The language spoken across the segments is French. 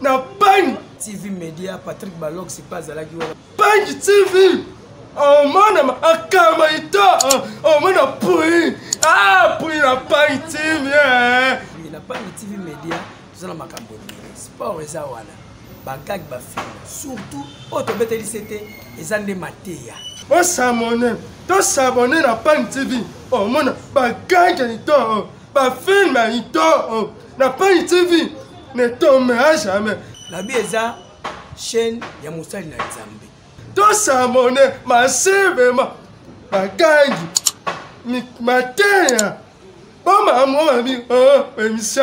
na Pangi TV Media, Patrick Balok, c'est pas à la gueule. Pangi TV. Oh, mon akama ito. Oh, mon apui. Ah, puis na Pangi TV. Oui, na Pangi TV Media, nous allons makambo. Sport et ça wana. Bagag ba film. Surtout, auto beteli c'était les années matéya. On s'abonne. To s'abonner na Pangi TV. Oh, mon bagag ito. Ba film ito. Na Pangi TV. Ne tombe à jamais. La bieza chaîne ya Musali na Nzambe. To s'abonne massive bagangi matin. Oh maman m'a dit oh émission.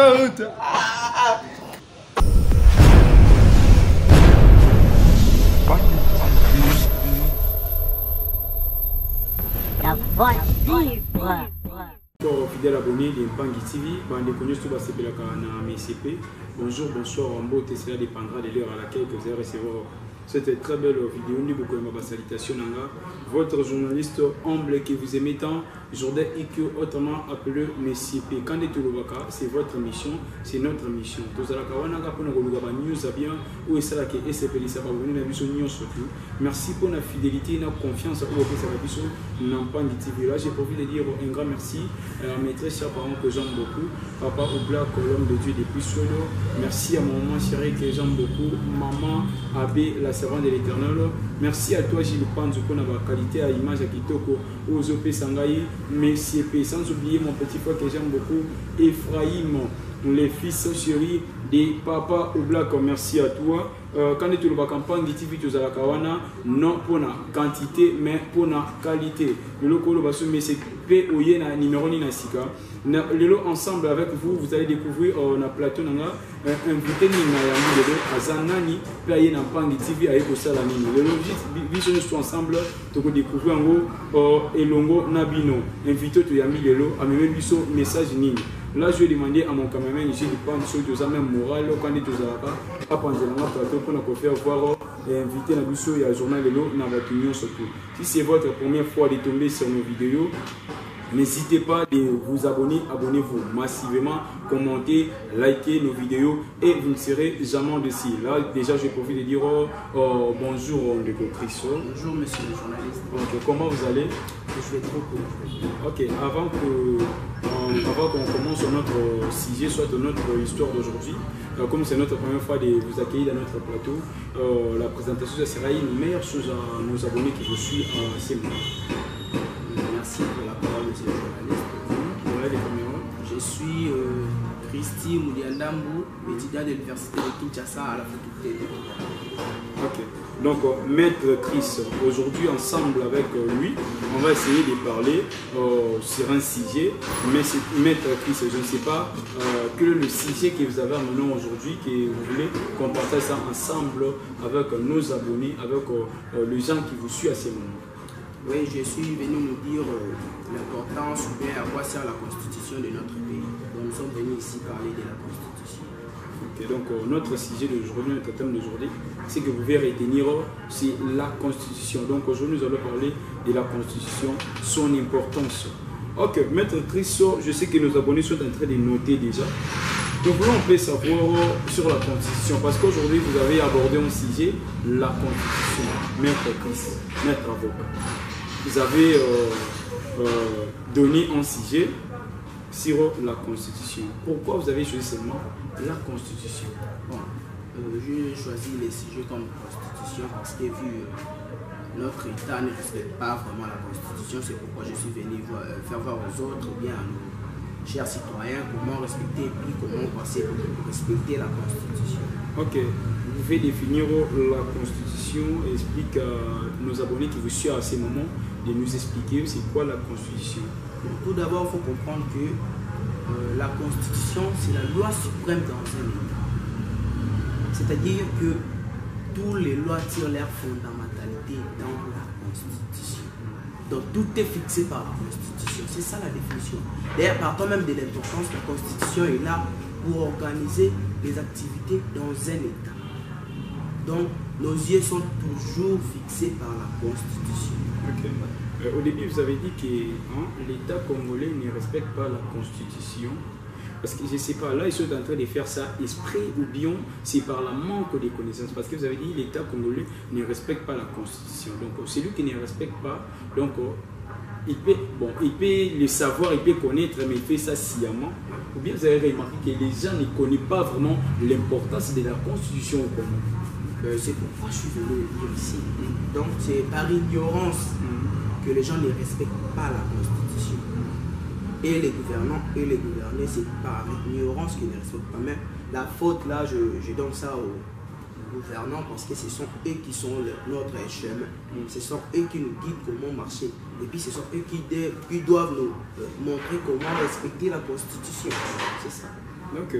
La voix vibre. Fidèle abonné de Pangi TV, bande connue sur la MCP. Bonjour, bonsoir, en beau, cela dépendra de l'heure à laquelle vous allez recevoir cette très belle vidéo. Nous beaucoup ma salutation nanga. Votre journaliste humble qui vous aimez tant, Jourdain Ikyo, autrement appelé MCP. Quand c'est votre mission, c'est notre mission. Tous à la kawana pour nous news à bien où est ça que SCP ça va venir la mission surtout. Merci pour la fidélité et la confiance au ça la mission n'en pas TV. Là, j'ai envie de dire un grand merci à mes très chers parents que j'aime beaucoup. Papa Oblak, l'homme de Dieu depuis solo. Merci à mon maman chérie que j'aime beaucoup. Maman Abbé, la servante de l'Éternel. Merci à toi Gilles Panzo pour la qualité à image à Kitoko, aux OP Sangaï, Messie P. Sans oublier mon petit frère que j'aime beaucoup, Ephraïm, les fils chéris de Papa Oblak. Merci à toi. Quand tu le campagne de TV, tu as la kawana, non pour la quantité, mais pour la qualité. Le local va se mettre P. Oyena numéro ni nasika. Lelo ensemble avec vous, vous allez découvrir on a plateau nanga invité ni na yangi lelo azanani player na Pangi TV avec osala nini. Lelo vision nous ensemble to ko découvrir ngo elongo nabino invité to yami lelo ameme biso message nini. Là je vais demander à mon cameraman ici de prendre sur deux même moral quand il tous à pas prendre na plateau pour nous faire voir invité na biso ya journal lelo na votre union surtout. Si c'est votre première fois de tomber sur nos vidéos, n'hésitez pas de vous abonner, abonnez-vous massivement, commentez, likez nos vidéos et vous ne serez jamais déçus. Là, déjà, je profite de dire bonjour, Chris. Bonjour, monsieur le journaliste. Donc, comment vous allez? Je vais trop cool. Ok, avant qu'on commence notre sujet, soit notre histoire d'aujourd'hui, comme c'est notre première fois de vous accueillir dans notre plateau, la présentation sera une meilleure chose à nos abonnés qui vous suivent à ces moments. Merci pour la parole, monsieur le journaliste. Je suis Christy Mouliandambou, étudiant de l'université de Kinshasa à la faculté de droit. Ok, donc Maître Chris, aujourd'hui ensemble avec lui, on va essayer de parler sur un sujet. Mais Maître Chris, je ne sais pas quel est le sujet que vous avez amené aujourd'hui, que vous voulez qu'on partage ça ensemble avec nos abonnés, avec les gens qui vous suivent à ces moments. Oui, je suis venu nous dire l'importance ou bien à quoi sert la constitution de notre pays. Donc nous sommes venus ici parler de la constitution. Okay, donc notre sujet d'aujourd'hui, notre thème d'aujourd'hui, c'est que vous verrez retenir, c'est la constitution. Donc aujourd'hui nous allons parler de la constitution, son importance. Ok, Maître Christo, je sais que nos abonnés sont en train de noter déjà. Donc là on peut savoir sur la constitution, parce qu'aujourd'hui vous avez abordé un sujet, la constitution. Maître Chris, Maître avocat. Vous avez donné un sujet sur la Constitution. Pourquoi vous avez choisi seulement la Constitution? Bon, j'ai choisi les sujets comme Constitution parce que vu notre État ne respecte pas vraiment la Constitution, c'est pourquoi je suis venu faire voir aux autres, bien à nos chers citoyens, comment respecter et puis comment passer pour respecter la Constitution. Ok, vous pouvez définir la Constitution et explique à nos abonnés qui vous suivent à ces moments de nous expliquer c'est quoi la Constitution. Tout d'abord, il faut comprendre que la Constitution, c'est la loi suprême dans un État. C'est-à-dire que toutes les lois tirent leur fondamentalité dans la Constitution. Donc tout est fixé par la Constitution. C'est ça la définition. D'ailleurs, partons même de l'importance, la Constitution est là pour organiser les activités dans un État. Donc nos yeux sont toujours fixés par la Constitution. Okay. Au début, vous avez dit que l'État congolais ne respecte pas la Constitution. Parce que je ne sais pas, là, ils sont en train de faire ça exprès ou bien c'est par la manque des connaissances. Parce que vous avez dit l'État congolais ne respecte pas la Constitution. Donc, celui qui ne respecte pas, donc, il peut le savoir, il peut connaître, mais il fait ça sciemment. Ou bien vous avez remarqué que les gens ne connaissent pas vraiment l'importance de la Constitution au Congo. C'est pourquoi je suis venu le dire ici. Donc c'est par ignorance que les gens ne respectent pas la Constitution. Et les gouvernants et les gouvernés, c'est par ignorance qu'ils ne respectent pas. Mais la faute là, je donne ça aux gouvernants parce que ce sont eux qui sont notre chemin. Ce sont eux qui nous guident comment marcher. Et puis ce sont eux qui doivent nous montrer comment respecter la Constitution. C'est ça. Donc,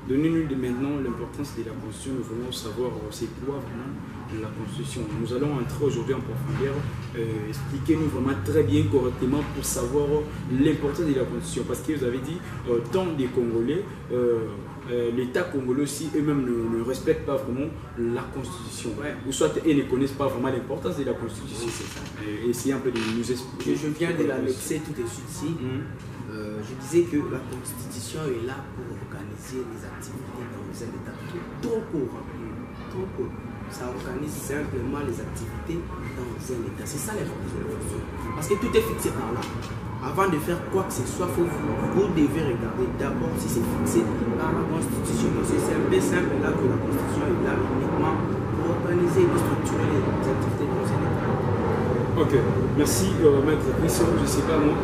donnez-nous maintenant l'importance de la Constitution. Nous voulons savoir c'est quoi vraiment la Constitution. Nous allons entrer aujourd'hui en profondeur, expliquez-nous vraiment très bien, correctement pour savoir l'importance de la Constitution. Parce que vous avez dit, tant des Congolais, l'État congolais aussi, eux-mêmes ne respectent pas vraiment la Constitution. Ouais. Ou soit ils ne connaissent pas vraiment l'importance de la Constitution. Oui, c'est ça. Essayez un peu de nous expliquer. Je viens de l'annexer tout de suite ici. Je disais que la Constitution est là pour organiser les activités dans un État trop court. Trop court. Ça organise simplement les activités dans un État. C'est ça l'importance. Parce que tout est fixé par là. Avant de faire quoi que ce soit, vous devez regarder d'abord si c'est fixé par la Constitution. C'est un peu simple là que la Constitution est là uniquement pour organiser et structurer les activités dans un État. Ok, merci Maître Christian. Je ne sais pas moi.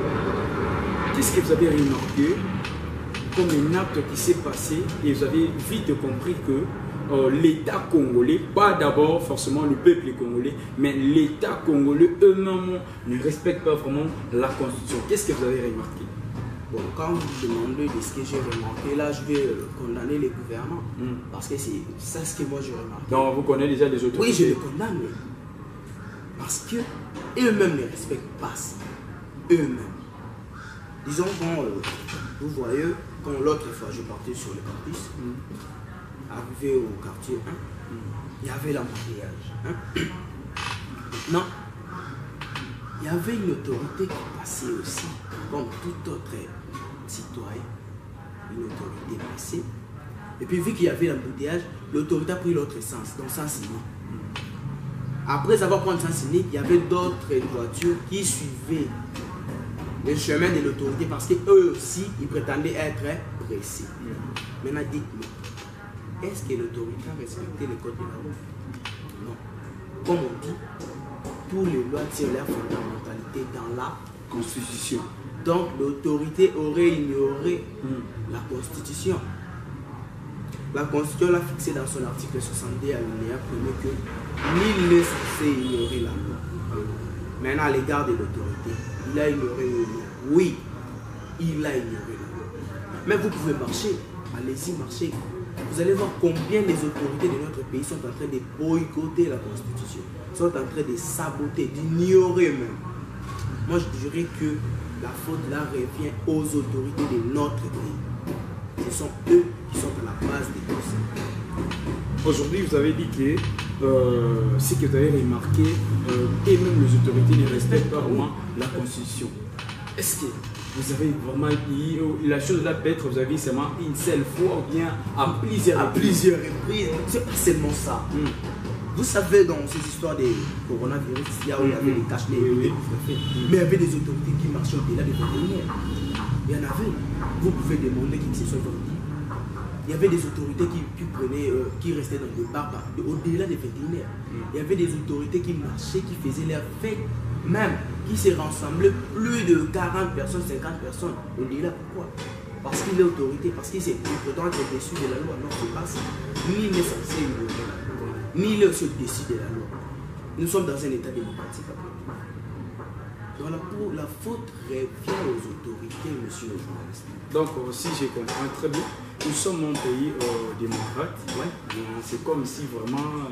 Qu'est-ce que vous avez remarqué comme un acte qui s'est passé et vous avez vite compris que l'État congolais, pas d'abord forcément le peuple congolais, mais l'État congolais eux-mêmes ne respectent pas vraiment la Constitution. Qu'est-ce que vous avez remarqué? Bon, quand vous me demandez de ce que j'ai remarqué, là je vais condamner les gouvernants. Parce que c'est ça ce que moi j'ai remarqué. Non, vous connaissez déjà les autorités? Oui, je les condamne. Parce que eux-mêmes ne respectent pas ça. Eux-mêmes. Disons quand vous voyez, quand l'autre fois je partais sur le campus, arrivé au quartier 1, il y avait l'embouteillage. Maintenant, il y avait une autorité qui passait aussi, comme tout autre citoyen, une autorité passée. Et puis vu qu'il y avait l'embouteillage, l'autorité a pris l'autre sens, donc sens unique. Après avoir pris sens unique, il y avait d'autres voitures qui suivaient le chemin de l'autorité parce qu'eux aussi, ils prétendaient être pressés. Maintenant, dites-moi, est-ce que l'autorité a respecté le code de la route? Non. Comme on dit, tous les lois tirent leur fondamentalité dans la Constitution. Donc l'autorité aurait ignoré la Constitution. La Constitution l'a fixé dans son article 62 alinéa 1er que nul n'est censé ignorer la loi. Maintenant, à l'égard de l'autorité, il a ignoré la loi. Oui, il a ignoré la loi. Mais vous pouvez marcher, allez-y marcher. Vous allez voir combien les autorités de notre pays sont en train de boycotter la Constitution, sont en train de saboter, d'ignorer même. Moi, je dirais que la faute là revient aux autorités de notre pays. Ce sont eux qui sont à la base de tout ça. Aujourd'hui, vous avez dit que ce que vous avez remarqué, et même les autorités ne respectent pas vraiment la Constitution. Est-ce que vous avez vraiment dit, la chose là peut-être, vous avez dit seulement une seule fois ou bien à plusieurs reprises? C'est pas seulement ça. Vous savez, dans ces histoires de coronavirus, il y avait les caches, mais il y avait des autorités qui marchaient au-delà des vétérinaires. Il y en avait. Vous pouvez demander qui que ce soit aujourd'hui. Il y avait des autorités qui restaient dans le bar au-delà des vétérinaires. Il y avait des autorités qui marchaient, qui faisaient leur fête, même qui se rassemblaient plus de 40 personnes, 50 personnes. Au-delà, pourquoi? Parce qu'il est autorité, parce qu'il prétend être au-dessus de la loi. Non, c'est pas ça. Ni il est censé ignorer la loi, ni il est aussi au-dessus de la loi. Nous sommes dans un état démocratique. Donc la faute revient aux autorités, monsieur le journaliste. Donc, si je comprends très bien, nous sommes un pays démocrate. Ouais. C'est comme si vraiment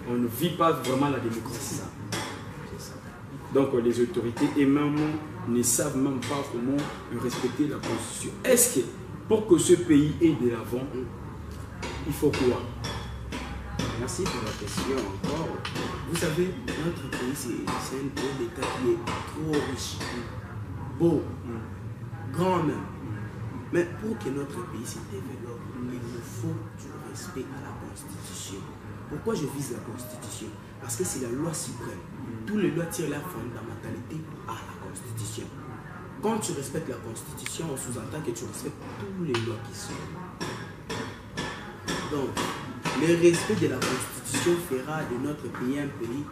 on ne vit pas vraiment la démocratie. Ça. Donc, les autorités et même ne savent même pas comment respecter la Constitution. Est-ce que pour que ce pays ait de l'avant, il faut quoi? Merci pour la question encore. Vous savez, notre pays, c'est un État qui est trop riche, beau, grand même. Mais pour que notre pays se développe, il nous faut du respect à la Constitution. Pourquoi je vise la Constitution? Parce que c'est la loi suprême. Tous les lois tirent leur fondamentalité à la Constitution. Quand tu respectes la Constitution, on sous-entend que tu respectes tous les lois qui sont. Donc, le respect de la Constitution fera de notre pays un pays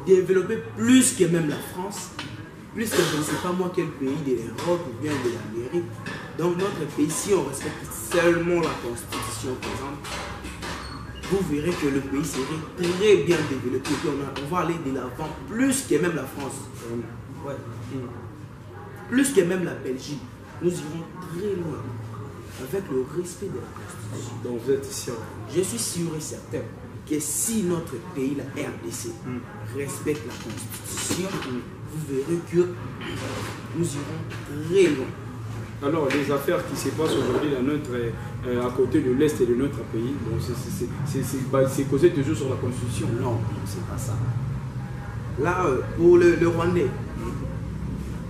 développé plus que même la France, plus que je ne sais pas moi quel pays de l'Europe ou bien de l'Amérique. Donc notre pays, si on respecte seulement la Constitution, par exemple, vous verrez que le pays serait très bien développé. On va aller de l'avant plus que même la France. Ouais. Plus que même la Belgique. Nous irons très loin avec le respect de la Constitution. Donc vous êtes sûr? Je suis sûr et certain que si notre pays, la RDC, respecte la Constitution, vous verrez que nous irons très loin. Alors, les affaires qui se passent aujourd'hui à côté de l'Est et de notre pays, c'est causé toujours sur la Constitution. Non, c'est pas ça. Là, pour le Rwandais,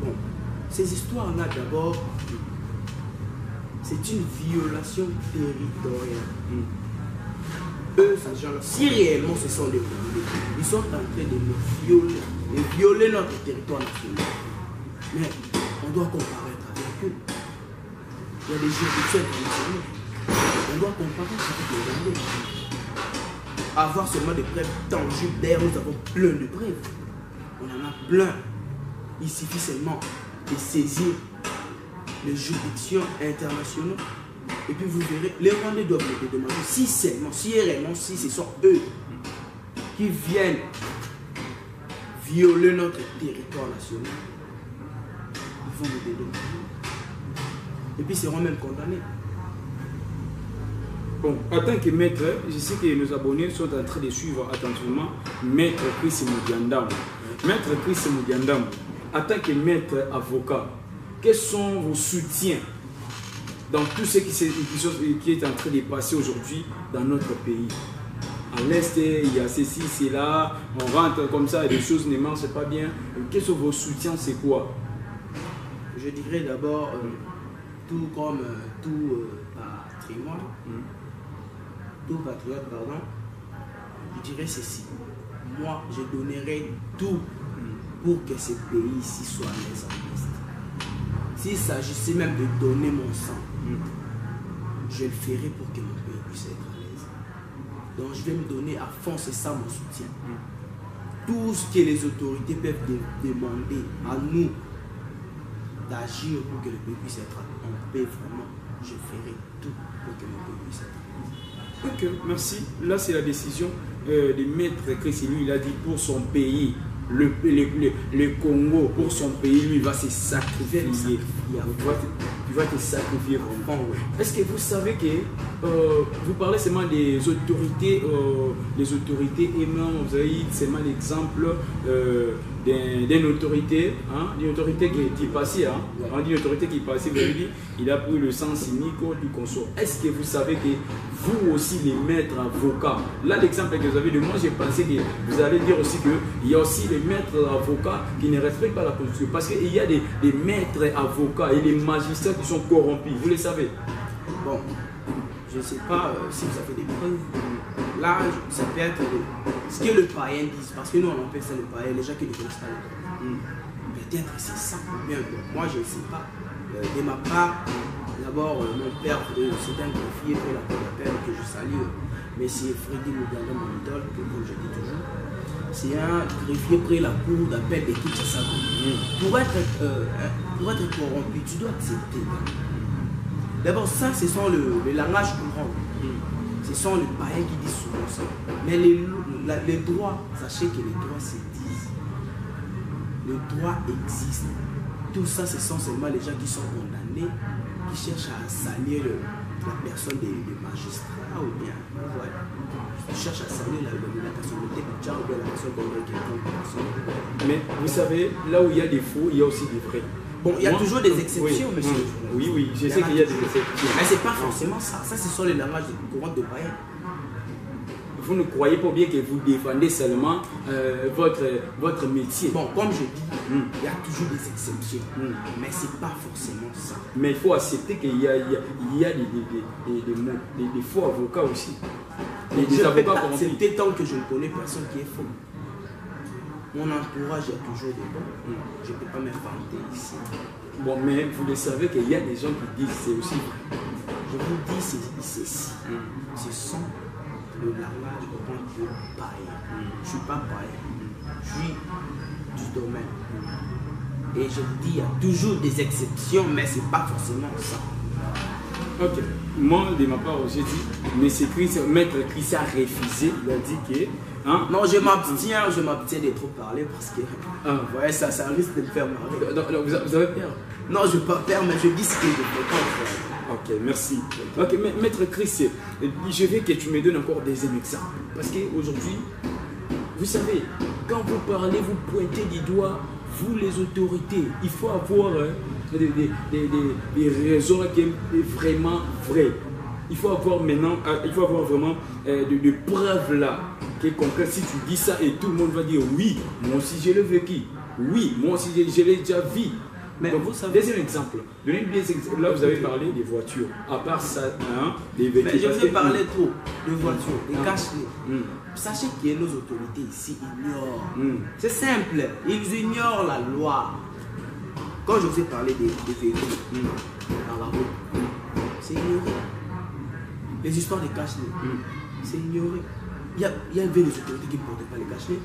bon, ces histoires-là, d'abord, c'est une violation territoriale. Eux, ces gens-là, si réellement ce sont des Rwandais, ils sont en train de nous violer notre territoire national. Mais on doit comparaître avec eux. Il y a des juridictions internationales. On doit comparer avec les Rwandais. Avoir seulement des preuves tangibles. D'ailleurs, nous avons plein de preuves. On en a plein. Il suffit seulement de saisir les juridictions internationales. Et puis vous verrez, les Rwandais doivent nous demander si seulement, si réellement, si ce sont eux qui viennent violer notre territoire national, ils vont nous dédommager. Et puis ils seront même condamnés. Bon, en tant que maître, je sais que nos abonnés sont en train de suivre attentivement Maître Chris Mudiandamou. Maître Chris Mudiandamou, en tant que maître avocat, quels sont vos soutiens dans tout ce qui est en train de passer aujourd'hui dans notre pays? À l'Est, il y a ceci, c'est là, on rentre comme ça et les choses ne marchent pas bien. Quels sont vos soutiens, c'est quoi? Je dirais d'abord, tout comme tout patrimoine, tout patriote, pardon, je dirais ceci. Moi, je donnerai tout pour que ce pays ici soit à l'aise en Est. S'il s'agissait même de donner mon sang, je le ferai pour que mon pays puisse être à l'aise. Donc je vais me donner à fond, c'est ça mon soutien. Tout ce que les autorités peuvent demander à nous d'agir pour que le pays puisse être en paix, vraiment, je ferai tout pour que mon pays puisse être en paix. Ok, merci. Là, c'est la décision du maître Chris. Lui, il a dit pour son pays, le Congo, pour son pays, lui, il va se sacrifier. Il va te sacrifier vraiment. Est-ce que vous savez que vous parlez seulement des autorités, les autorités aimant, vous avez dit seulement l'exemple d'une autorité, hein, d'une autorité qui est passée, hein, on dit une autorité qui est passée, vous avez dit, il a pris le sang cynique du consort. Est-ce que vous savez que vous aussi, les maîtres avocats, là l'exemple que vous avez de moi, j'ai pensé que vous allez dire aussi qu'il y a aussi les maîtres avocats qui ne respectent pas la Constitution, parce qu'il y a des maîtres avocats et des magistrats qui sont corrompus, vous le savez. Bon, je ne sais pas si vous avez des preuves. Là, ça peut être ce que le païen dit, parce que nous on appelle ça le païen, les gens qui ne connaissent pas le droit. Peut-être c'est ça ou bien moi je ne sais pas. De ma part, d'abord mon père c'est un greffier pour la cour d'appel que je salue, Monsieur Freddy Mudiandamou, mon idole, comme je dis toujours. C'est un greffier près la cour d'appel de Kinshasa. Pour être corrompu, tu dois accepter. D'abord, ça, ce sont le langage courant. Ce sont les païens qui disent souvent ça. Mais les droits, sachez que les droits se disent. Le droit existe. Tout ça, ce sont seulement les gens qui sont condamnés, qui cherchent à salir la personne des magistrats ou bien. Ouais. Ils cherchent à salir la personnalité du genre ou bien la personne contre quelqu'un. Mais vous savez, là où il y a des faux, il y a aussi des vrais. Bon, il y a toujours des exceptions, monsieur. Oui, je sais qu'il y a des exceptions. Mais ce n'est pas forcément ça. Ça, ce sont les langages courants de païens. vous ne croyez pas bien que vous défendez seulement votre métier. Bon, comme je dis, il y a toujours des exceptions, mais ce n'est pas forcément ça. Mais il faut accepter qu'il y a des faux avocats aussi. Je ne peux pas accepter tant que je ne connais personne qui est faux. Mon entourage, il y a toujours des bons. Je ne peux pas m'inventer ici. Bon, mais vous le savez qu'il y a des gens qui disent c'est aussi vrai. Je vous dis ceci. Ce sont le langage au point de païen. Je ne suis pas païen. Je suis du domaine. Et je vous dis, il y a toujours des exceptions, mais ce n'est pas forcément ça. Ok. Moi, de ma part, j'ai dit, Maître Chris a refusé. Il a dit que... Hein? Non, je m'abstiens de trop parler parce que ouais, ça risque de me faire marrer. Donc, vous avez peur? Non, je n'ai pas peur, mais je dis ce que je peux pas faire. Ok, merci. Ok, Maître Chris, je veux que tu me donnes encore des exemples. Parce qu'aujourd'hui, vous savez, quand vous parlez, vous pointez du doigt, vous les autorités, il faut avoir des raisons qui sont vraiment vraies. Il faut avoir maintenant, vraiment des preuves là. Que concrètes. Si tu dis ça et tout le monde va dire oui, moi aussi je l'ai vécu. Oui, moi aussi je l'ai déjà vu. Mais donc, vous savez, deuxième exemple. Là, vous avez parlé des voitures. À part ça, des véhicules. Mais je vous ai parlé trop de voitures, des cache-nez. Sachez que nos autorités ici ignorent. C'est simple, ils ignorent la loi. Quand je vous ai parlé des véhicules dans la route, c'est ignoré. Les histoires des cache-nez, c'est ignoré. Il y avait des autorités qui ne portaient pas les cache-nez.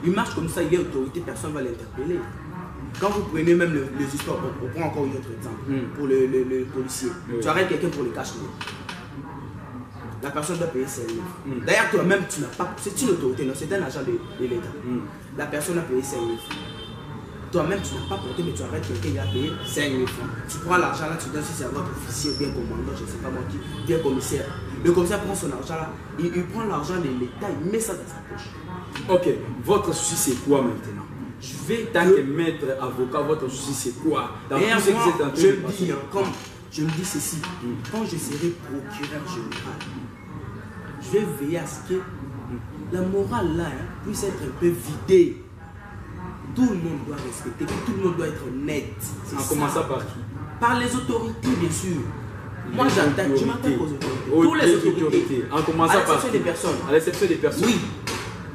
Ils marchent comme ça, il y a autorité, personne ne va l'interpeller. Quand vous prenez même les histoires, on prend encore une autre exemple, pour le policier. Tu arrêtes quelqu'un pour les cache-nez. La personne doit payer ses livres. D'ailleurs, toi-même, tu n'as pas. C'est une autorité, non, c'est un agent de l'État. La personne doit payer 5 000 francs. Toi-même, tu n'as pas porté, mais tu arrêtes quelqu'un, il a payé 5 000 francs. Tu prends l'argent là, tu donnes si c'est à votre officier, bien commandant, je ne sais pas moi qui, bien commissaire. Le commissaire prend son argent là, il prend l'argent de l'État, il met ça dans sa poche. Ok, votre souci c'est quoi maintenant? Je vais, tant que maître avocat, votre souci c'est quoi? Et moi, je me dis, comme je me dis ceci, quand je serai procureur général, je vais veiller à ce que la morale là puisse être un peu vidée. Tout le monde doit respecter, tout le monde doit être net. En commençant par qui? Par les autorités, bien sûr. Moi, j'attaque, je m'attaque aux autorités. Tous les autorités. En commençant par l'exception des personnes. À l'exception des personnes. Oui.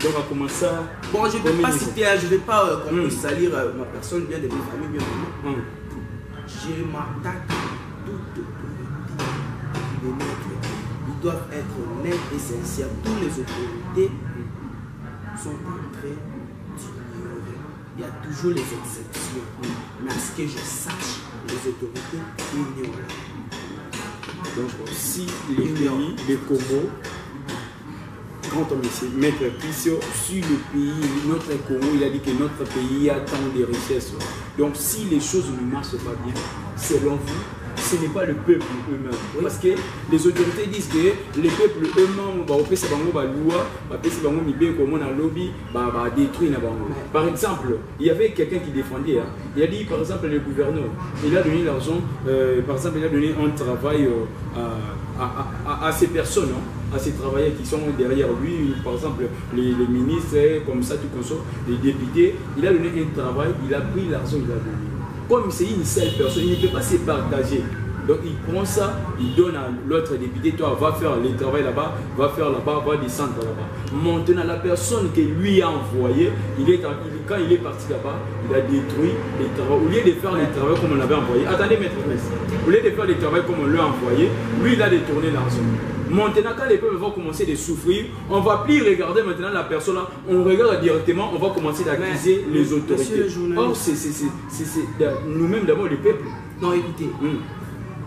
Donc, à commencer. Bon, je ne vais pas citer, je ne vais pas qu'on puisse salir ma personne, bien de ma famille, bien de moi. Je m'attaque à toute autorité de notre pays. Ils doivent être nets et sincères. Toutes les autorités sont en train d'ignorer. Il y a toujours les exceptions. Mais à ce que je sache, les autorités ignorent. Donc, si les pays, les Congo, quand on essaie de mettre pression sur le pays, notre Congo, il a dit que notre pays a tant de richesses. Donc, si les choses ne marchent pas bien, selon vous, ce n'est pas le peuple eux-mêmes. Parce que les autorités disent que les peuples eux-mêmes vont faire la loi, détruire. Par exemple, il y avait quelqu'un qui défendait. Il a dit, par exemple, le gouverneur, il a donné l'argent, par exemple, il a donné un travail à ces personnes, à ces travailleurs qui sont derrière lui, par exemple, les ministres, comme ça, tout comme ça, les députés. Il a donné un travail, il a pris l'argent, il a donné. Comme c'est une seule personne, il ne peut pas se partager. Donc il prend ça, il donne à l'autre député, toi va faire le travail là-bas, va faire là-bas, va descendre là-bas. Maintenant la personne que lui a envoyé, quand il est parti là-bas, il a détruit les travaux. Au lieu de faire le travail comme on l'avait envoyé, attendez maître, au lieu de faire le travail comme on l'a envoyé, lui il a détourné l'argent. Maintenant, quand les peuples vont commencer à souffrir, on ne va plus regarder maintenant la personne là, on regarde directement, on va commencer à accuser les autorités. Or, c'est nous-mêmes d'abord les peuples. Non, écoutez,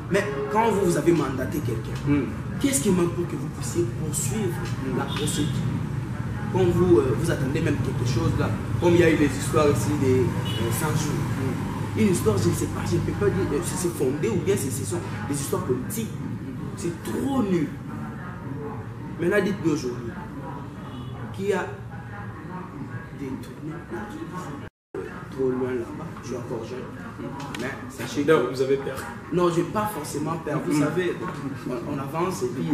mais quand vous avez mandaté quelqu'un, qu'est-ce qui manque pour que vous puissiez poursuivre la procédure? Quand vous attendez même quelque chose là, comme il y a eu des histoires ici des 100 jours. Une histoire, je ne sais pas, je ne peux pas dire si c'est fondé ou bien ce sont des histoires politiques. C'est trop nul. Maintenant, dites-nous aujourd'hui, qui a détourné trop loin là-bas? Je suis encore jeune. Mais sachez que... Là, vous avez peur? Non, je n'ai pas forcément peur. Vous savez, on avance et puis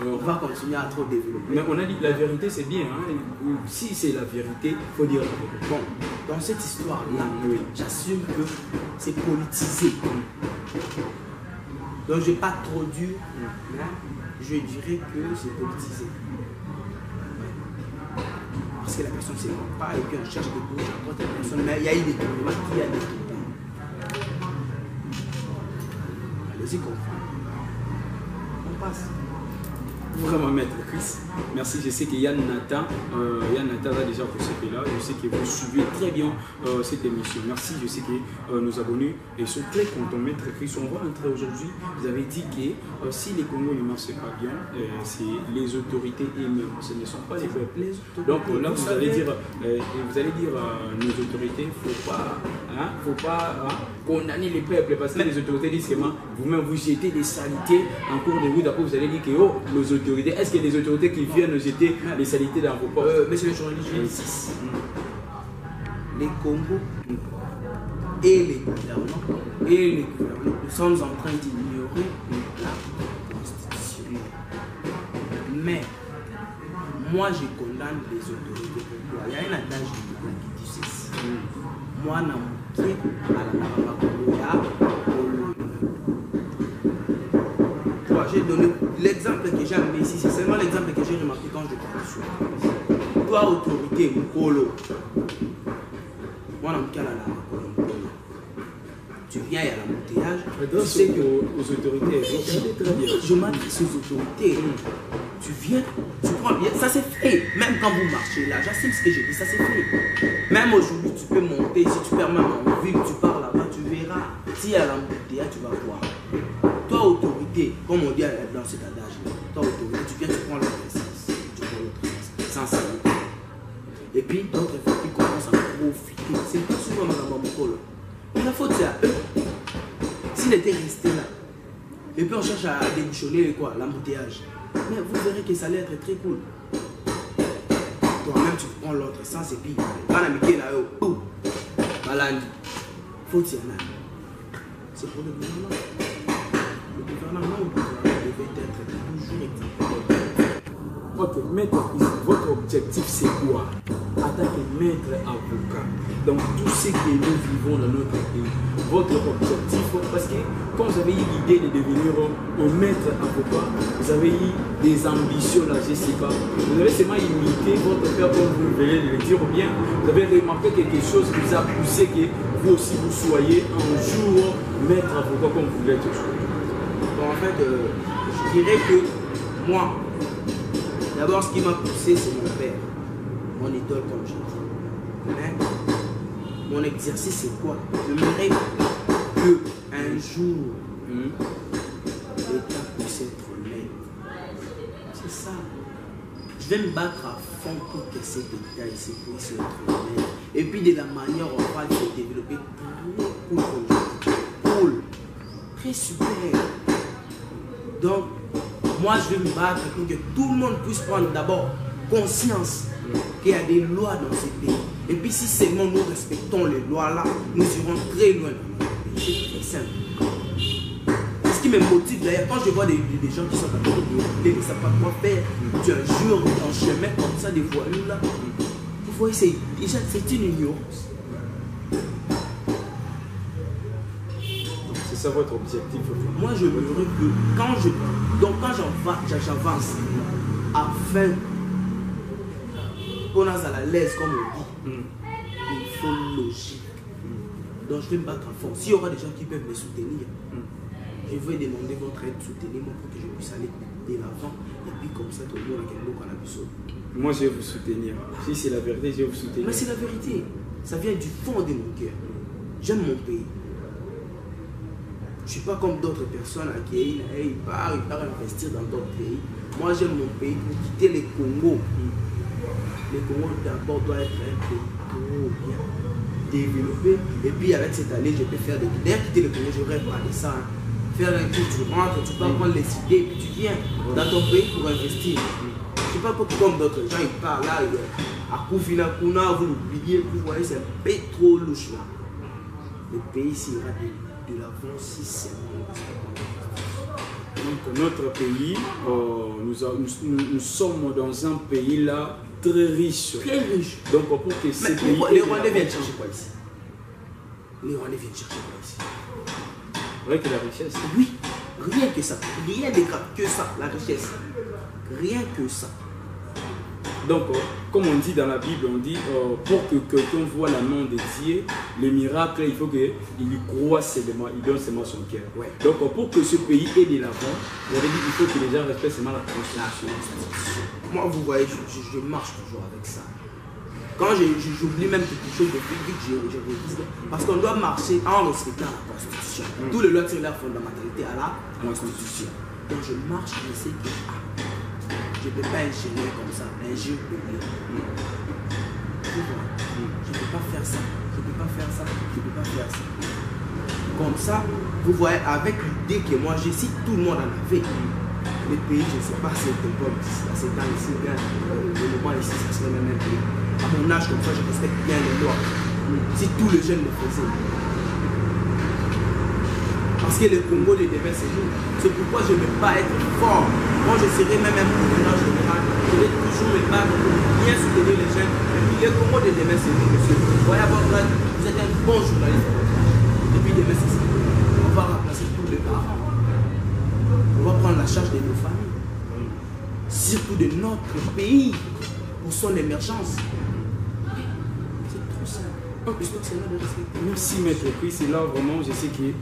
on va continuer à trop développer. Mais on a dit que la vérité c'est bien. Hein? Si c'est la vérité, il faut dire la vérité. Bon, dans cette histoire-là, Oui. j'assume que c'est politisé. Donc je n'ai pas trop dur, mais je dirais que c'est politisé. Parce que la personne ne se rend pas et puis on cherche des bouches à droite à la personne. Mais il y a eu des tournements, il y a des tournements. Allez-y, comprendre. On passe. Vraiment, maître Chris, merci. Je sais que Yann Nathan va déjà pour ce là. Je sais que vous suivez très bien cette émission. Merci. Je sais que nos abonnés sont très contents. Maître Chris, on va entrer aujourd'hui. Vous avez dit que si les Congos ne marchent pas bien, c'est les autorités elles-mêmes. Ce ne sont pas les peuples. Donc là, vous allez dire à nos autorités, faut pas condamner les peuples parce que les autorités disent que vous-même vous jetez des saletés en cours de route. Après, vous allez dire que nos autorités. Est-ce qu'il y a des autorités qui viennent jeter les saletés dans vos portes? Monsieur le journaliste, je insiste. Les Congos et les gouvernants, nous sommes en train d'ignorer la Constitution. Mais moi, je condamne les autorités. Il y a un adage qui dit ceci. Moi, je suis j'ai donné l'exemple que j'ai amené ici, c'est seulement l'exemple que j'ai remarqué quand je parle sur. Toi, autorité, Mukolo. Moi, tu viens, il y a l'embouteillage. Tu sais que aux autorités, je m'adresse aux autorités. Tu viens, tu prends bien, ça c'est fait. Même quand vous marchez là, j'assume ce que j'ai dit, ça c'est fait. Même aujourd'hui, tu peux monter, si tu perds même en ville, tu pars là-bas, tu verras. S'il y a l'embouteillage, tu vas voir. Toi, autorité, comme on dit dans cet adage-là, toi, autorité, tu viens, tu prends l'autre sens. Tu prends l'autre sens, sans saluer. Et puis, d'autres qui commencent à profiter. C'est pas souvent dans mon col. La faute, c'est à eux. S'il était resté là, et puis on cherche à débouchonner quoi, l'embouteillage. Mais vous verrez que ça allait être très cool. Toi-même, tu prends l'autre sens et puis, quand la miquée là, malade, faut y en a. C'est pour le gouvernement. Le gouvernement devait être toujours exemplaire. Ok, maître, votre objectif c'est quoi? En tant que maître avocat, dans tout ce que nous vivons dans notre pays, votre objectif, parce que quand vous avez eu l'idée de devenir un maître avocat, vous avez eu des ambitions là, je ne sais pas. Vous avez seulement imité votre père comme vous venez de le dire, ou bien vous avez remarqué quelque chose qui vous a poussé que vous aussi vous soyez un jour maître avocat comme vous l'êtes aujourd'hui. Bon, en fait, je dirais que moi, d'abord ce qui m'a poussé c'est mon père, mon idole comme je dis. Mais mon exercice c'est quoi? J'aimerais qu'un jour, l'État puisse être maître. C'est ça. Je vais me battre à fond pour que cet État ici puisse être maître. Et puis de la manière on va se développer très cool. Très super. Donc, moi je vais me battre pour que tout le monde puisse prendre d'abord conscience qu'il y a des lois dans ce pays. Et puis si seulement nous respectons les lois là, nous irons très loin. C'est très simple. C'est ce qui me motive d'ailleurs quand je vois des gens qui sont à côté de ne savent pas quoi faire. Tu as un jour en chemin comme ça, des voiles là. Vous voyez, c'est une ignorance. C'est ça votre objectif? Moi je voudrais que quand j'avance afin qu'on a à la l'aise comme on dit, il faut logique. Donc je vais me battre à fond. S'il y aura des gens qui peuvent me soutenir, je vais demander votre aide, soutenez-moi pour que je puisse aller de l'avant. Et puis comme ça, tout le monde a besoin. Moi je vais vous soutenir. Si c'est la vérité, je vais vous soutenir. Mais c'est la vérité. Ça vient du fond de mon cœur. J'aime mon pays. Je ne suis pas comme d'autres personnes qui partent investir dans d'autres pays. Moi j'aime mon pays pour quitter les Congo. Les Congo d'abord doit être un pays trop bien développé. Et puis avec cette année, je peux faire des idées. D'ailleurs, quitter les Congo, je rêve de ça. Hein. Faire un coup, tu rentres, tu peux prendre les idées, puis tu viens dans ton pays pour investir. Je ne suis pas comme d'autres gens, ils parlent là, à Koufina Kuna, vous l'oubliez, vous voyez, c'est un pays trop louche là. Le pays s'ira de l'avant si c'est bon. Donc notre pays, nous sommes dans un pays là très riche. Très riche. Donc pour que ces pays... Les Rwandais viennent chercher quoi ici? Les Rwandais viennent chercher quoi ici? Vrai que la richesse. Oui, rien que ça. Rien de grave que ça, la richesse. Rien que ça. Donc, comme on dit dans la Bible, on dit pour que quelqu'un voit la main de Dieu, les miracles, il faut qu'il y croit seulement, il donne seulement son cœur. Ouais. Donc, pour que ce pays ait de l'avant, j'avais dit qu'il faut que les gens respectent seulement la constitution. Moi, vous voyez, je marche toujours avec ça. Quand j'oublie même quelque chose de public, je révise. Parce qu'on doit marcher en respectant la Constitution. Tous les lois tirent leur fondamentalité à la Constitution. Donc je marche, je sais que je ne peux pas ingérer comme ça, ingérer public. Je ne peux pas faire ça, je ne peux pas faire ça, je ne peux pas faire ça. Comme ça, vous voyez, avec l'idée que moi j'ai, si tout le monde en avait, les pays, je ne sais pas si c'est comme à ces temps ici, bien, le moment ici, ça serait même un pays. À mon âge, comme ça, je respecte bien les lois. Si tous les jeunes le faisaient. Parce que le Congo de demain, c'est nous. C'est pourquoi je ne veux pas être fort. Moi, je serai même un gouverneur général. Je vais toujours me battre pour bien soutenir les jeunes. Et puis, le Congo de demain, c'est nous, monsieur. Voyez, vous êtes un bon journaliste. Et puis, demain, c'est ça. On va remplacer tous les parents. On va prendre la charge de nos familles. Surtout de notre pays. Pour son émergence. C'est trop simple. L'histoire, c'est là de respecter. Merci Maître Chris, c'est là vraiment, je sais que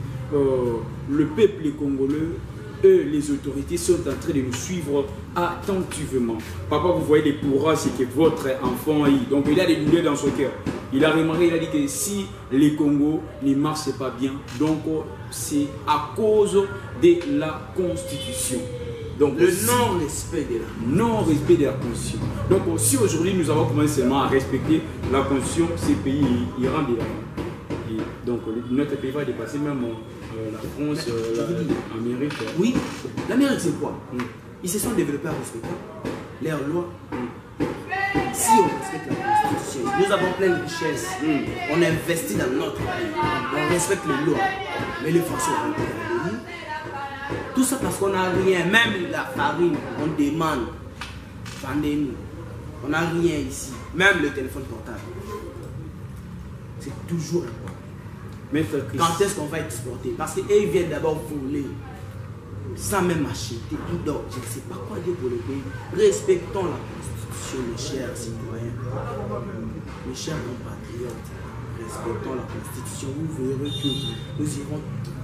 le peuple congolais, eux, les autorités sont en train de nous suivre attentivement. Papa, vous voyez les courages que votre enfant a eu. Donc il a des douleurs dans son cœur. Il a remarqué, il a dit que si les Congo ne marchent pas bien, donc c'est à cause de la Constitution. Donc, le non-respect de la non-respect de la Constitution. Donc si aujourd'hui nous avons commencé seulement à respecter la Constitution, ces pays iront de l'avant. Donc notre pays va dépasser même la France, l'Amérique. Oui, l'Amérique c'est quoi? Ils se sont développés à respecter leurs lois. Si on respecte la Constitution, nous avons plein de richesses. On investit dans notre pays. On respecte les lois. Mais les Français ont été. Tout ça parce qu'on n'a rien, même la farine, on demande, vendez-nous. On n'a rien ici, même le téléphone portable. C'est toujours important. Quand est-ce qu'on va exporter? Parce qu'ils viennent d'abord voler, sans même acheter. Donc, je ne sais pas quoi dire pour le pays. Respectons la Constitution, mes chers citoyens, mes chers compatriotes. Respectons la Constitution. Vous verrez que nous irons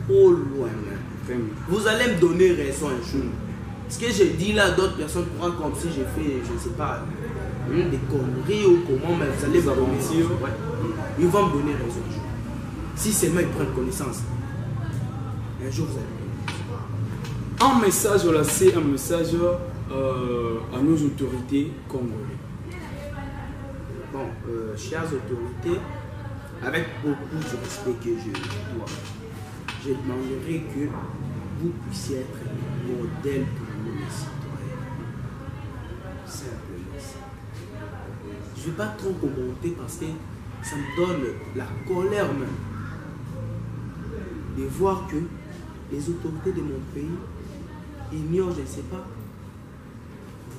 trop loin. Vous allez me donner raison un jour. Ce que je dis là, d'autres personnes prennent comme si j'ai fait, je ne sais pas, des conneries ou comment, mais vous allez me donner raison. Ouais. Ils vont me donner raison un jour. Si seulement ils prennent connaissance, un jour vous allez me donner raison. Un message lancé, un message à nos autorités congolaises. Bon, chères autorités, avec beaucoup de respect que je dois, je demanderai que vous puissiez être un modèle pour nous les citoyens. Simplement ça. Je ne vais pas trop commenter parce que ça me donne la colère même de voir que les autorités de mon pays ignorent, je ne sais pas,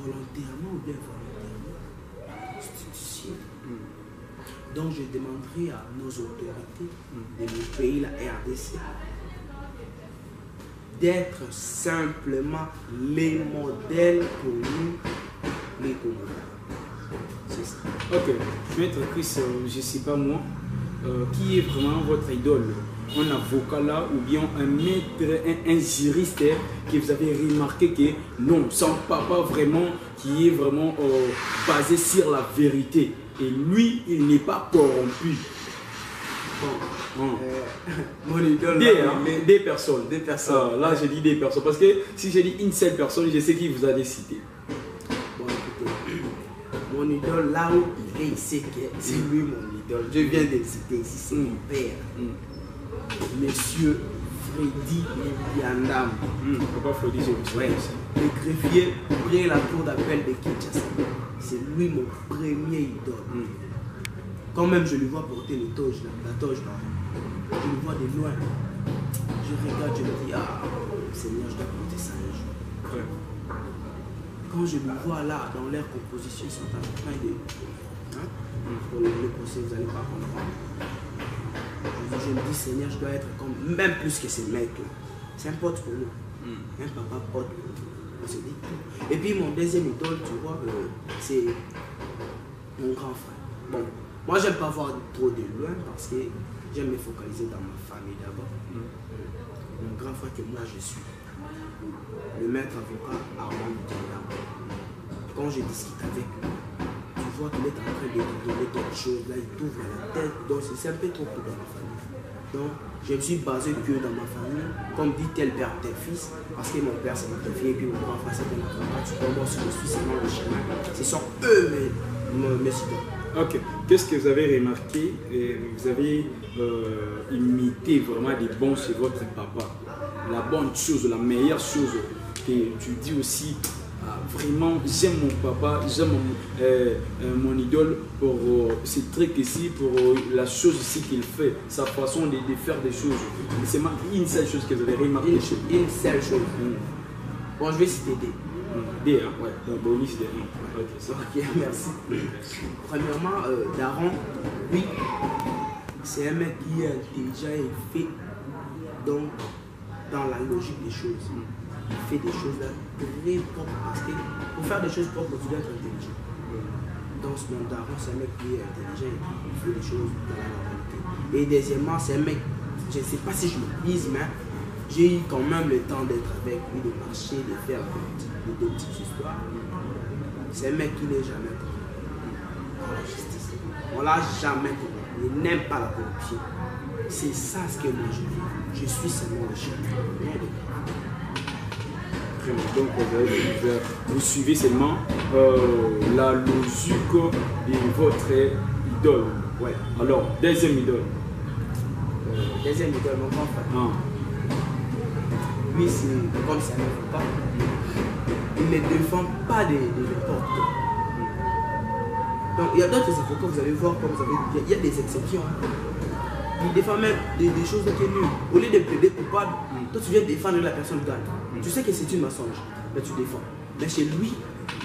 volontairement ou bien volontairement, la Constitution. Donc je demanderai à nos autorités de mon pays, la RDC, d'être simplement les modèles pour nous, les Congolais. C'est ça. Ok. Maître Chris, je ne sais pas moi, qui est vraiment votre idole? Un avocat là ou bien un maître, un juriste que vous avez remarqué que non, son papa vraiment qui est vraiment basé sur la vérité. Et lui, il n'est pas corrompu. Mon idole, des personnes. Des personnes. Là, je dis des personnes. Parce que si je dis une seule personne, je sais qui vous a décidé. Bon, écoutez, mon idole, là où il est, il sait que c'est lui mon idole. Je viens de le citer ici, c'est mon père. Monsieur Freddy Yandam. Papa Freddy, je ouais. Le greffier près la cour d'appel de Kinshasa. C'est lui mon premier idole. Quand même je le vois porter la toge là, je le vois de loin. je regarde, je me dis, ah, Seigneur, je dois compter ça un jour. Ouais. Quand je me vois là, dans leur composition, ils sont en train de... Hein? Pour le procès, vous n'allez pas comprendre. Je me dis, Seigneur, je dois être comme, même plus que ces mecs. C'est un pote pour nous. Un papa pote pour nous. On se dit tout. Et puis mon deuxième idole, tu vois, c'est mon grand frère. Bon, moi, j'aime pas voir trop de loin parce que j'aime me focaliser dans ma famille d'abord. Mon grand frère que moi, je suis. Le maître avocat Armand Diana. Quand je discute avec lui, tu vois qu'il est en train de te donner quelque chose, là il t'ouvre la tête, donc c'est un peu trop pour dans ma famille. Donc je me suis basé que dans ma famille, comme dit tel père, tel fils, parce que mon père c'est mon fils et puis mon grand frère c'est mon avocat, tu vois, moi je suis seulement le chemin, ce sont eux mes idoles. Ok, qu'est-ce que vous avez remarqué? Vous avez imité vraiment des bons chez votre papa. La bonne chose, la meilleure chose que tu dis aussi, vraiment j'aime mon papa, j'aime mon idole pour ce truc ici, pour la chose ici qu'il fait, sa façon de faire des choses. C'est une seule chose que vous avez remarqué. Une seule chose. Bon, je vais citer D. D, hein? Ouais, donc bonus D. Ok, merci. Premièrement, Daron, oui, c'est un mec qui est intelligent et fait donc dans la logique des choses. Il fait des choses là très propres parce que pour faire des choses propres, tu dois être intelligent. Dans ce monde, Daron, c'est un mec qui est intelligent et qui fait des choses dans la normalité. Et deuxièmement, c'est un mec, je ne sais pas si je me pise, mais j'ai eu quand même le temps d'être avec lui, de marcher, de faire des petites histoires. C'est un mec qui n'est jamais dans la justice. On l'a jamais corrompu. Il n'aime pas la corruption. C'est ça ce que moi je dis. Je suis seulement le chef. Donc vous suivez seulement la logique de votre idole. Ouais. Alors, deuxième idole. Deuxième idole, mon grand frère. Lui, c'est comme c'est un avocat. Il ne défend pas de n'importe quoi. Donc, il y a d'autres avocats, vous allez voir, comme vous avez dit, il y a des exceptions. Il défend même des choses qui sont nulles. Au lieu de plaider coupable, toi tu viens défendre la personne gagne. Tu sais que c'est une mensonge, mais tu défends. Mais chez lui,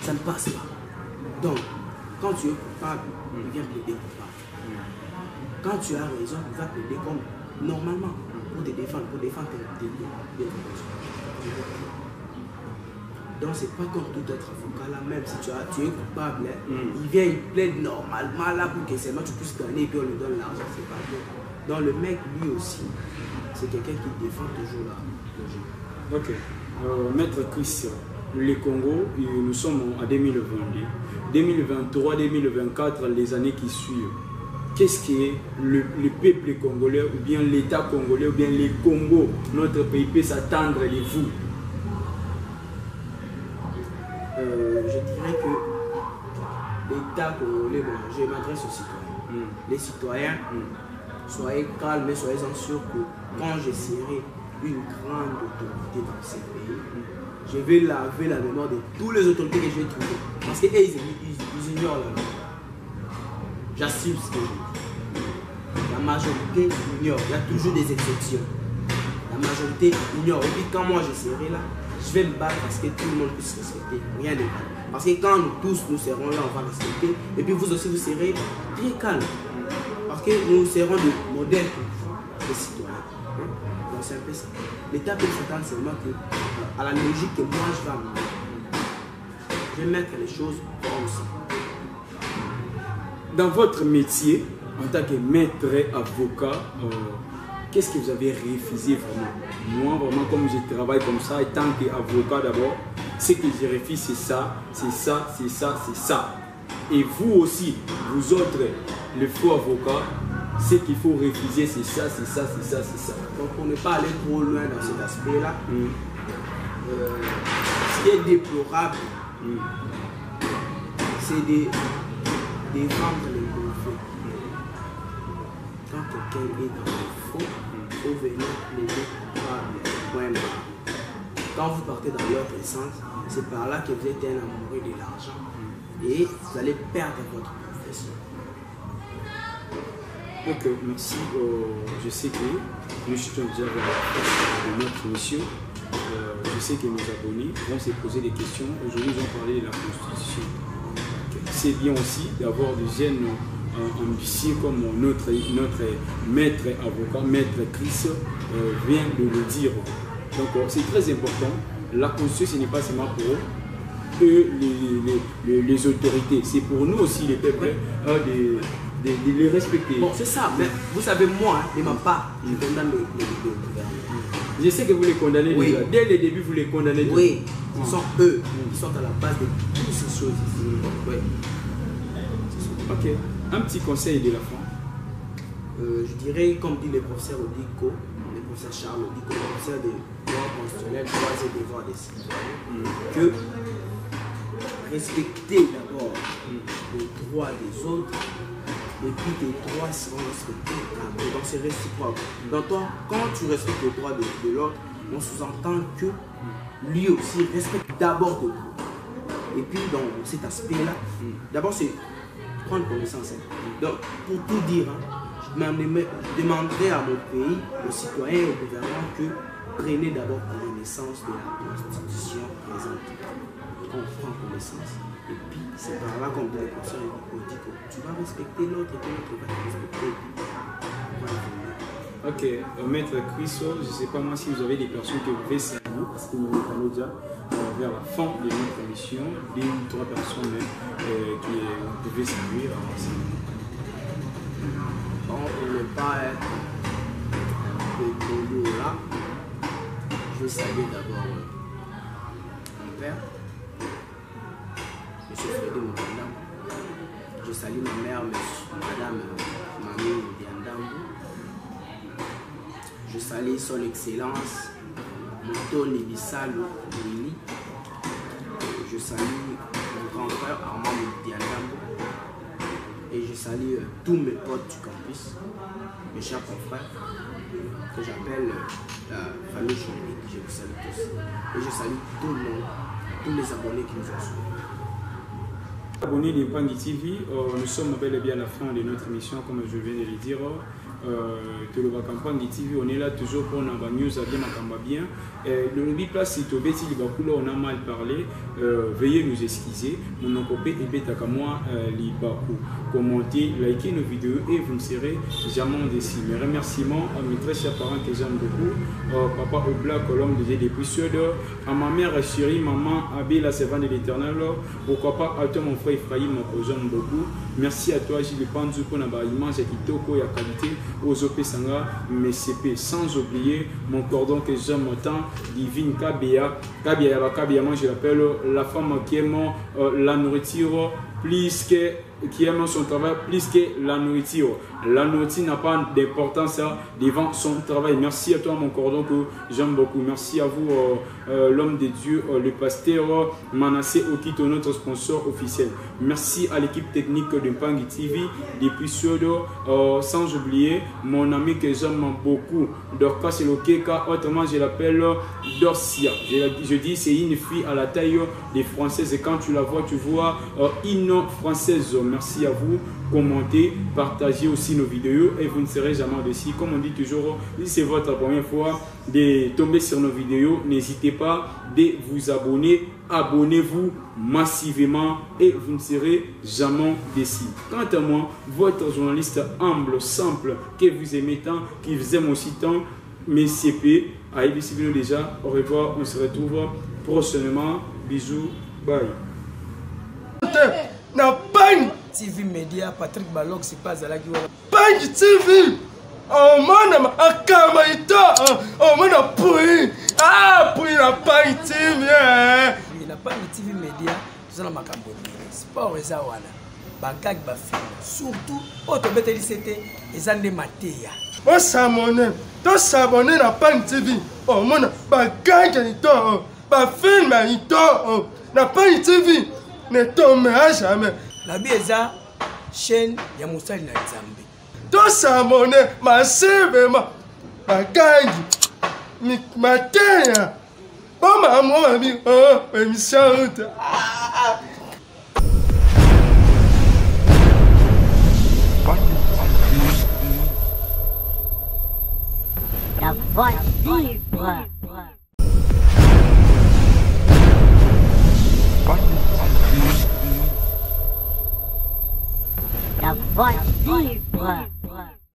ça ne passe pas. Donc, quand tu es coupable, il vient plaider coupable. Quand tu as raison, il va plaider comme normalement pour te défendre, tes délits. Donc, c'est pas comme tout autre avocat là, même si tu es coupable, il vient, il plaide normalement là pour que seulement tu puisses gagner et puis on lui donne l'argent, c'est pas bien. Donc, le mec, lui aussi, c'est quelqu'un qui défend toujours la logique. Ok. Maître Christian, le Congo, nous sommes en 2022. 2023, 2024, les années qui suivent. Qu'est-ce que le peuple congolais, ou bien l'État congolais, ou bien les Congo, notre pays peut s'attendre de vous? Je dirais que l'État congolais, bon, je m'adresse aux citoyens. Les citoyens, soyez calmes et soyez-en sûrs que quand je serai une grande autorité dans ce pays, je vais laver la mémoire de toutes les autorités que j'ai trouvées. Parce qu'ils ignorent la loi. J'assume ce que je dis. La majorité ignore, il y a toujours des exceptions. La majorité ignore. Et puis quand moi je serai là, je vais me battre parce que tout le monde puisse respecter. Rien de mal. Parce que quand nous tous nous serons là, on va respecter. Et puis vous aussi vous serez très calme. Parce que nous serons des modèles pour vous, les citoyens. Donc c'est un peu ça. L'État peut s'attendre seulement à la logique que moi je vais amener. Je vais mettre les choses comme ça. Dans votre métier, en tant que maître avocat, qu'est-ce que vous avez refusé vraiment? Moi, vraiment, comme je travaille comme ça, et tant qu'avocat d'abord, ce que je refuse, c'est ça, c'est ça, c'est ça, c'est ça. Et vous aussi, vous autres, les faux avocats, ce qu'il faut refuser, c'est ça, c'est ça, c'est ça, c'est ça. Donc pour ne pas aller trop loin dans cet aspect-là, ce qui est déplorable, c'est de défendre les mauvais. Quand quelqu'un est dans le faux, il faut venir plaider coupable. Quand vous partez dans l'autre sens, c'est par là que vous êtes un amoureux de l'argent et vous allez perdre votre profession. Donc, merci. Je sais que nous sommes déjà vers la fin de notre émission. Je sais que nos abonnés vont se poser des questions. Aujourd'hui, ils ont parlé de la Constitution. C'est bien aussi d'avoir des jeunes ambitieux comme notre maître avocat, maître Chris, vient de le dire. Donc, c'est très important. La Constitution, ce n'est pas seulement pour les autorités, c'est pour nous aussi, les peuples, de les respecter. Bon, c'est ça, mais vous savez, moi, de ma part, je condamne le gouvernement. Je sais que vous les condamnez déjà. Dès le début, vous les condamnez déjà. Oui, ce sont eux qui sont à la base de toutes ces choses ici. Oui. Ok, un petit conseil de la fin. Je dirais, comme dit le professeur Odiko, le professeur Charles Odiko, le professeur de droit constitutionnel, droits et devoirs des citoyens, que respecter d'abord les droits des autres, et puis tes droits seront respectés. Donc c'est réciproque. Donc toi, quand tu respectes les droits de l'autre, on sous-entend que lui aussi respecte d'abord tes droits. Et puis dans cet aspect-là, d'abord c'est prendre connaissance. Donc pour tout dire, je demanderais à mon pays, aux citoyens et au gouvernement que prenez d'abord connaissance de la Constitution présente. On prend connaissance. Et puis c'est par là qu'on dit le professeur dit que tu vas respecter l'autre et que l'autre va te respecter. Ok, maître Chris, je ne sais pas moi si vous avez des personnes que vous pouvez saluer, parce que nous allons déjà vers la fin de notre émission, des 3 personnes qui vous pouvez saluer en ce moment. Bon, pour ne pas être de là, je vais saluer d'abord mon père, M. Frédéric Moukanda. Je salue ma mère, Madame Mamie Diandambo. Je salue son excellence, Moto Nibisalo Willy. Je salue mon grand frère Armand Diandambo. Et je salue tous mes potes du campus, mes chers confrères, que j'appelle la famille Chouénique. Je vous salue tous. Et je salue tout le monde, tous les abonnés qui nous ont suivis. Abonnés de Mpangi TV, nous sommes bel et bien à la fin de notre émission, comme je viens de le dire. Que le Mpangi TV, on est là toujours pour nos news à bien. Le lobby place si Tobeti Libakoula, on a mal parlé. Veuillez nous excuser. Mon copé et Betakamwa Libakou. Commentez, likez nos vidéos et vous ne serez jamais déçus. Mes remerciements à mes très chers parents que j'aime beaucoup. Papa Oblak, l'homme de Dieu depuis Suède. À ma mère chérie, maman Abé, la servante de l'éternel. Pourquoi pas à toi, mon frère Ephraïm, que j'aime beaucoup. Merci à toi, Gilles Panzu, pour la image et Kitoko et la qualité. Aux OP Sanga, mes CP, sans oublier mon cordon que j'aime autant, Divine Kabia. Kabia, moi je l'appelle la femme qui aime la nourriture plus que qui aime son travail plus que la nourriture. La nourriture n'a pas d'importance devant son travail. Merci à toi mon cordon que j'aime beaucoup. Merci à vous l'homme de Dieu, le pasteur Manassé Okito, notre sponsor officiel. Merci à l'équipe technique de Mpangi TV depuis Suède, sans oublier mon ami que j'aime beaucoup, Dorcas Elokeka, autrement je l'appelle Dorcia. Je dis c'est une fille à la taille des Françaises et quand tu la vois, tu vois une Française. Merci à vous. Commentez, partagez aussi nos vidéos et vous ne serez jamais déçus. Comme on dit toujours, si c'est votre première fois de tomber sur nos vidéos, n'hésitez pas de vous abonner. Abonnez-vous massivement et vous ne serez jamais déçus. Quant à moi, votre journaliste humble, simple, que vous aimez tant, qui vous aime aussi tant, mes CP, à ABC Vidéo déjà. Au revoir, on se retrouve prochainement. Bisous, bye. Na Mpangi TV Media, Patrick Balog, c'est pas à la gueule. Mpangi TV, on m'a akama ito, on m'a pouille. Ah, pouille na Mpangi TV. Oui, na Mpangi TV Media, nous allons makambo. Sport et zawana. Bagag ba film. Surtout, auto beteli c'était les années matéya. On s'abonne na Mpangi TV. On m'a bagag ito, ba film ito, na Mpangi TV. Ne tombe à jamais. La bieza chaîne ya Moussali na Nzambe. Tout s'abonne massivement. Bagangi. Matéya. Oh ma vie. Oh, émission. Mpangi TV La voix vibre. La voix vibre.